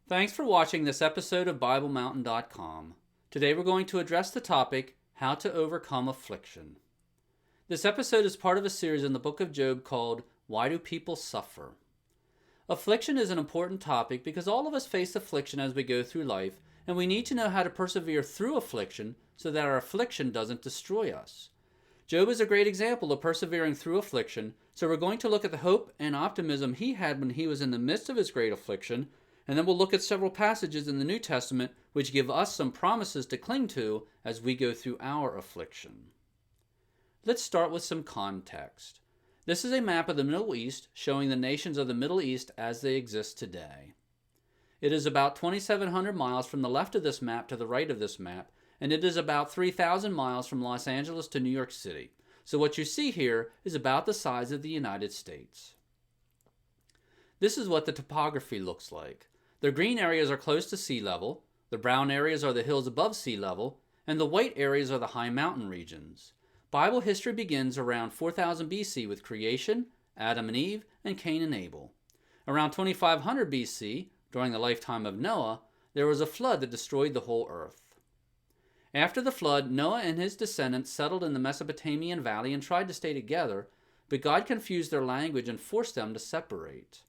Thanks for watching this episode of BibleMountain.com. Today we're going to address the topic, How to Overcome Affliction. This episode is part of a series in the book of Job called, Why Do People Suffer? Affliction is an important topic because all of us face affliction as we go through life, and we need to know how to persevere through affliction so that our affliction doesn't destroy us. Job is a great example of persevering through affliction, so we're going to look at the hope and optimism he had when he was in the midst of his great affliction, and then we'll look at several passages in the New Testament which give us some promises to cling to as we go through our affliction. Let's start with some context. This is a map of the Middle East showing the nations of the Middle East as they exist today. It is about 2,700 miles from the left of this map to the right of this map, and it is about 3,000 miles from Los Angeles to New York City. So what you see here is about the size of the United States. This is what the topography looks like. The green areas are close to sea level, the brown areas are the hills above sea level, and the white areas are the high mountain regions. Bible history begins around 4000 BC with creation, Adam and Eve, and Cain and Abel. Around 2500 BC, during the lifetime of Noah, there was a flood that destroyed the whole earth. After the flood, Noah and his descendants settled in the Mesopotamian valley and tried to stay together, but God confused their language and forced them to separate.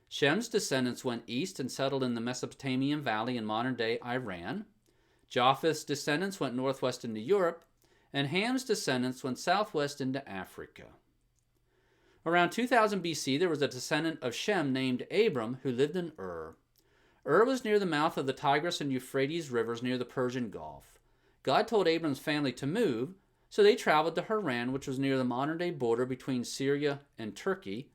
Shem's descendants went east and settled in the Mesopotamian valley in modern-day Iran. Japheth's descendants went northwest into Europe, and Ham's descendants went southwest into Africa. Around 2000 BC, there was a descendant of Shem named Abram who lived in Ur. Ur was near the mouth of the Tigris and Euphrates rivers near the Persian Gulf. God told Abram's family to move, so they traveled to Haran, which was near the modern-day border between Syria and Turkey,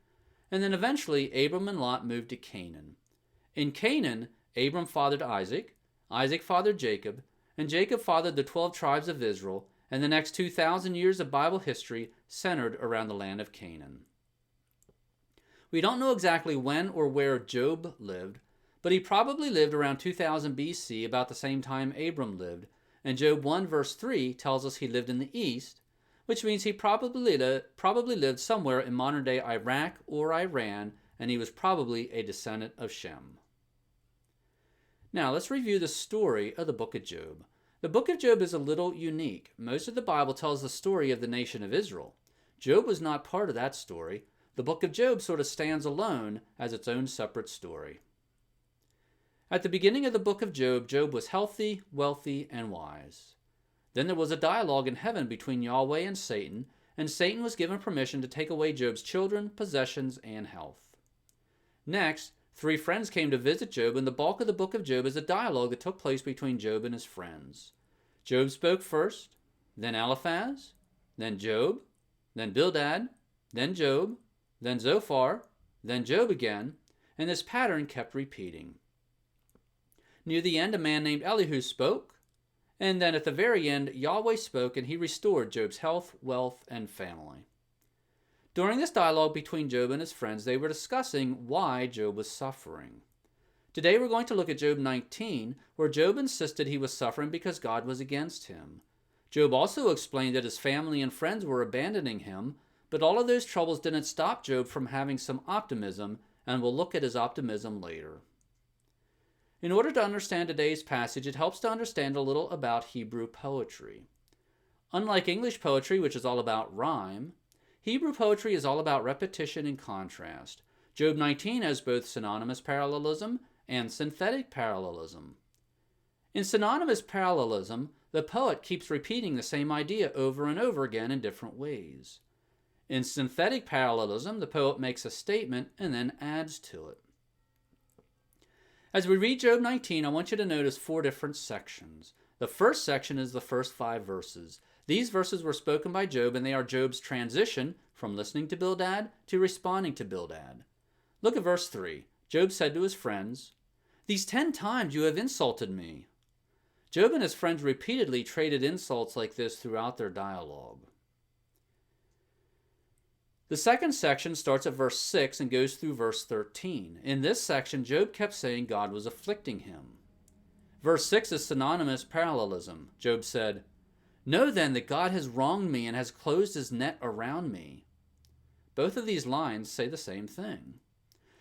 and then eventually Abram and Lot moved to Canaan. In Canaan, Abram fathered Isaac, Isaac fathered Jacob, and Jacob fathered the 12 tribes of Israel, and the next 2,000 years of Bible history centered around the land of Canaan. We don't know exactly when or where Job lived, but he probably lived around 2000 BC, about the same time Abram lived, and Job 1 verse 3 tells us he lived in the east, which means he probably lived somewhere in modern-day Iraq or Iran, and he was probably a descendant of Shem. Now, let's review the story of the book of Job. The book of Job is a little unique. Most of the Bible tells the story of the nation of Israel. Job was not part of that story. The book of Job sort of stands alone as its own separate story. At the beginning of the book of Job, Job was healthy, wealthy, and wise. Then there was a dialogue in heaven between Yahweh and Satan was given permission to take away Job's children, possessions, and health. Next, 3 friends came to visit Job, and the bulk of the book of Job is a dialogue that took place between Job and his friends. Job spoke first, then Eliphaz, then Job, then Bildad, then Job, then Zophar, then Job again, and this pattern kept repeating. Near the end, a man named Elihu spoke, and then at the very end, Yahweh spoke, and he restored Job's health, wealth, and family. During this dialogue between Job and his friends, they were discussing why Job was suffering. Today we're going to look at Job 19, where Job insisted he was suffering because God was against him. Job also explained that his family and friends were abandoning him, but all of those troubles didn't stop Job from having some optimism, and we'll look at his optimism later. In order to understand today's passage, it helps to understand a little about Hebrew poetry. Unlike English poetry, which is all about rhyme, Hebrew poetry is all about repetition and contrast. Job 19 has both synonymous parallelism and synthetic parallelism. In synonymous parallelism, the poet keeps repeating the same idea over and over again in different ways. In synthetic parallelism, the poet makes a statement and then adds to it. As we read Job 19, I want you to notice 4 different sections. The first section is the first 5 verses. These verses were spoken by Job, and they are Job's transition from listening to Bildad to responding to Bildad. Look at verse 3. Job said to his friends, "These 10 times you have insulted me." Job and his friends repeatedly traded insults like this throughout their dialogue. The second section starts at verse 6 and goes through verse 13. In this section, Job kept saying God was afflicting him. Verse 6 is synonymous parallelism. Job said, "Know then that God has wronged me and has closed his net around me." Both of these lines say the same thing.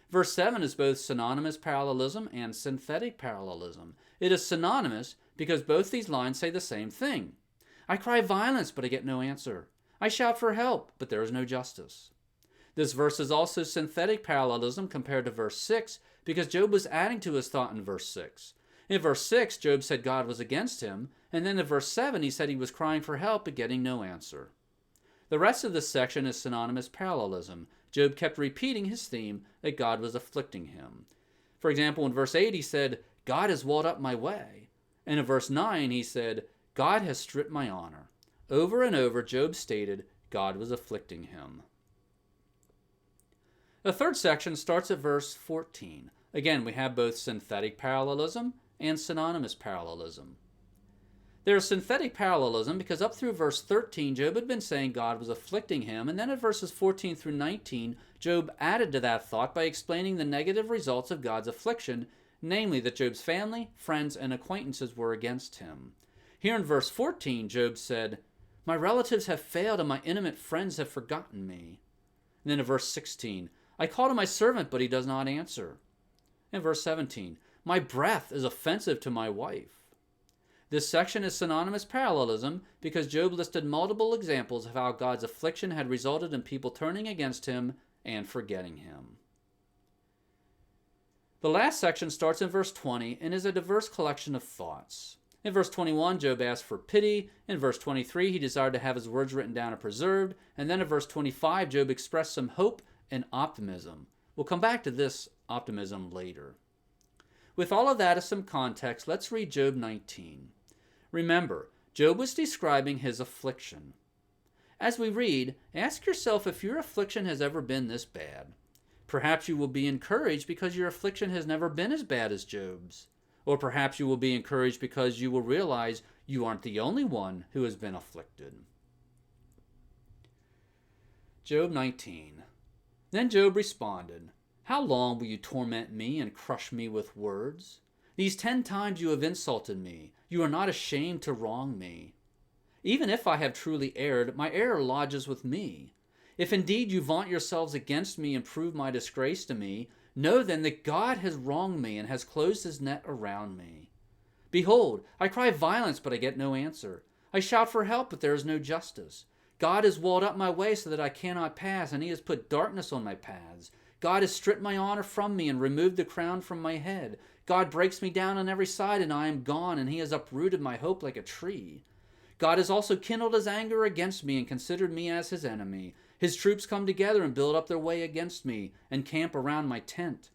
Verse 7 is both synonymous parallelism and synthetic parallelism. It is synonymous because both these lines say the same thing. I cry violence, but I get no answer. I shout for help, but there is no justice. This verse is also synthetic parallelism compared to verse 6 because Job was adding to his thought in verse 6. In verse 6, Job said God was against him, and then in verse 7, he said he was crying for help but getting no answer. The rest of this section is synonymous parallelism. Job kept repeating his theme that God was afflicting him. For example, in verse 8, he said, God has walled up my way. And in verse 9, he said, God has stripped my honor. Over and over, Job stated God was afflicting him. The third section starts at verse 14. Again, we have both synthetic parallelism and synonymous parallelism. There is synthetic parallelism because up through verse 13, Job had been saying God was afflicting him, and then at verses 14 through 19, Job added to that thought by explaining the negative results of God's affliction, namely that Job's family, friends, and acquaintances were against him. Here in verse 14, Job said, my relatives have failed and my intimate friends have forgotten me. And then in verse 16, I call to my servant, but he does not answer. In verse 17, my breath is offensive to my wife. This section is synonymous parallelism because Job listed multiple examples of how God's affliction had resulted in people turning against him and forgetting him. The last section starts in verse 20 and is a diverse collection of thoughts. In verse 21, Job asked for pity. In verse 23, he desired to have his words written down and preserved. And then in verse 25, Job expressed some hope and optimism. We'll come back to this optimism later. With all of that as some context, let's read Job 19. Remember, Job was describing his affliction. As we read, ask yourself if your affliction has ever been this bad. Perhaps you will be encouraged because your affliction has never been as bad as Job's. Or perhaps you will be encouraged because you will realize you aren't the only one who has been afflicted. Job 19. Then Job responded, how long will you torment me and crush me with words? These 10 times you have insulted me. You are not ashamed to wrong me. Even if I have truly erred, my error lodges with me. If indeed you vaunt yourselves against me and prove my disgrace to me, know then that God has wronged me and has closed his net around me. Behold, I cry violence, but I get no answer. I shout for help, but there is no justice. God has walled up my way so that I cannot pass, and he has put darkness on my paths. God has stripped my honor from me and removed the crown from my head. God breaks me down on every side, and I am gone, and he has uprooted my hope like a tree. God has also kindled his anger against me and considered me as his enemy. His troops come together and build up their way against me and camp around my tent.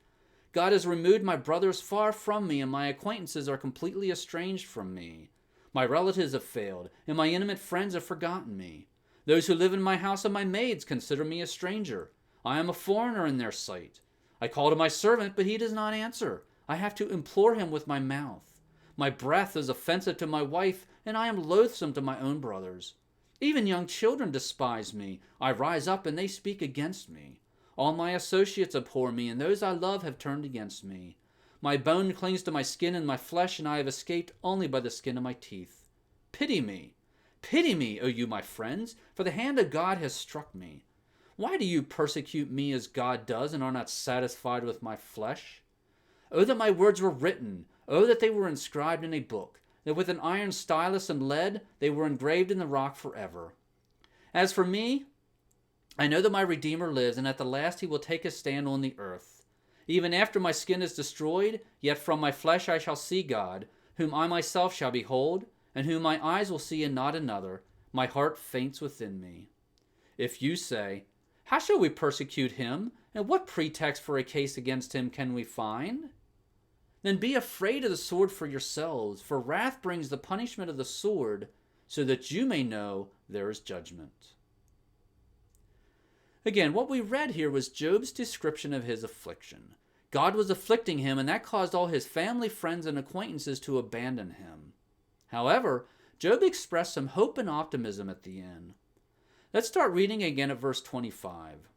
God has removed my brothers far from me, and my acquaintances are completely estranged from me. My relatives have failed, and my intimate friends have forgotten me. Those who live in my house and my maids consider me a stranger. I am a foreigner in their sight. I call to my servant, but he does not answer. I have to implore him with my mouth. My breath is offensive to my wife, and I am loathsome to my own brothers. Even young children despise me. I rise up, and they speak against me. All my associates abhor me, and those I love have turned against me. My bone clings to my skin and my flesh, and I have escaped only by the skin of my teeth. Pity me, O you my friends, for the hand of God has struck me. Why do you persecute me as God does and are not satisfied with my flesh? Oh, that my words were written. Oh, that they were inscribed in a book, that with an iron stylus and lead they were engraved in the rock forever. As for me, I know that my Redeemer lives, and at the last he will take his stand on the earth. Even after my skin is destroyed, yet from my flesh I shall see God, whom I myself shall behold, and whom my eyes will see and not another. My heart faints within me. If you say, how shall we persecute him? And what pretext for a case against him can we find? Then be afraid of the sword for yourselves, for wrath brings the punishment of the sword, so that you may know there is judgment. Again, what we read here was Job's description of his affliction. God was afflicting him, and that caused all his family, friends, and acquaintances to abandon him. However, Job expressed some hope and optimism at the end. Let's start reading again at verse 25.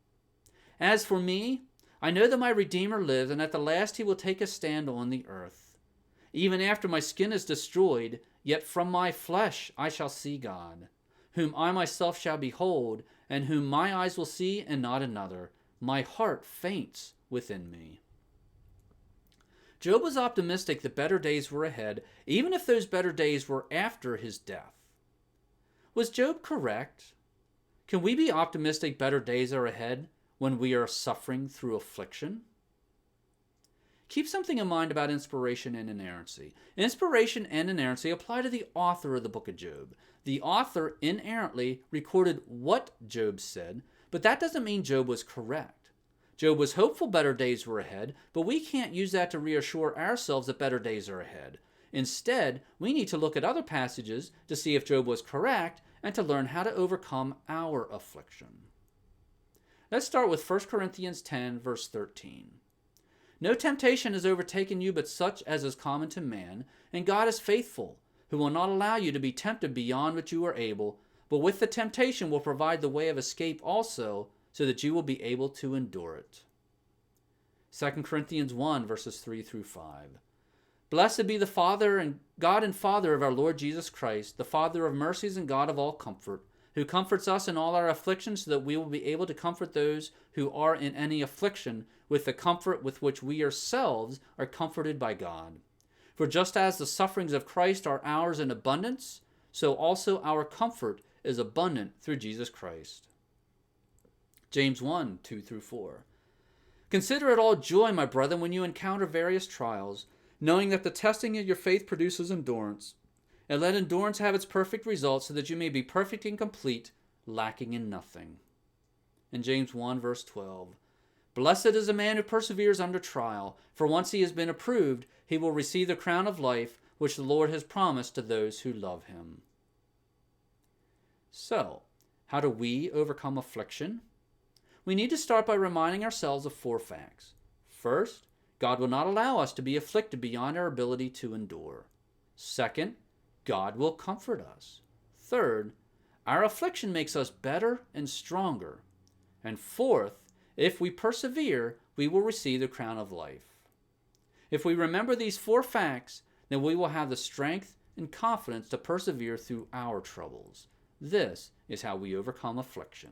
As for me, I know that my Redeemer lives, and at the last he will take a stand on the earth. Even after my skin is destroyed, yet from my flesh I shall see God, whom I myself shall behold, and whom my eyes will see and not another. My heart faints within me. Job was optimistic that better days were ahead, even if those better days were after his death. Was Job correct? Can we be optimistic better days are ahead when we are suffering through affliction? Keep something in mind about inspiration and inerrancy. Inspiration and inerrancy apply to the author of the book of Job. The author inerrantly recorded what Job said, but that doesn't mean Job was correct. Job was hopeful better days were ahead, but we can't use that to reassure ourselves that better days are ahead. Instead, we need to look at other passages to see if Job was correct and to learn how to overcome our affliction. Let's start with 1 Corinthians 10, verse 13. No temptation has overtaken you but such as is common to man, and God is faithful, who will not allow you to be tempted beyond what you are able, but with the temptation will provide the way of escape also, so that you will be able to endure it. 2 Corinthians 1, verses 3 through 5. Blessed be the Father and God and Father of our Lord Jesus Christ, the Father of mercies and God of all comfort, who comforts us in all our afflictions, so that we will be able to comfort those who are in any affliction with the comfort with which we ourselves are comforted by God. For just as the sufferings of Christ are ours in abundance, so also our comfort is abundant through Jesus Christ. James 1, 2 through 4. Consider it all joy, my brethren, when you encounter various trials, knowing that the testing of your faith produces endurance. And let endurance have its perfect result, so that you may be perfect and complete, lacking in nothing. In James 1, verse 12. Blessed is a man who perseveres under trial, for once he has been approved, he will receive the crown of life, which the Lord has promised to those who love him. So, how do we overcome affliction? We need to start by reminding ourselves of 4 facts. First, God will not allow us to be afflicted beyond our ability to endure. Second, God will comfort us. Third, our affliction makes us better and stronger. And fourth, if we persevere, we will receive the crown of life. If we remember these 4 facts, then we will have the strength and confidence to persevere through our troubles. This is how we overcome affliction.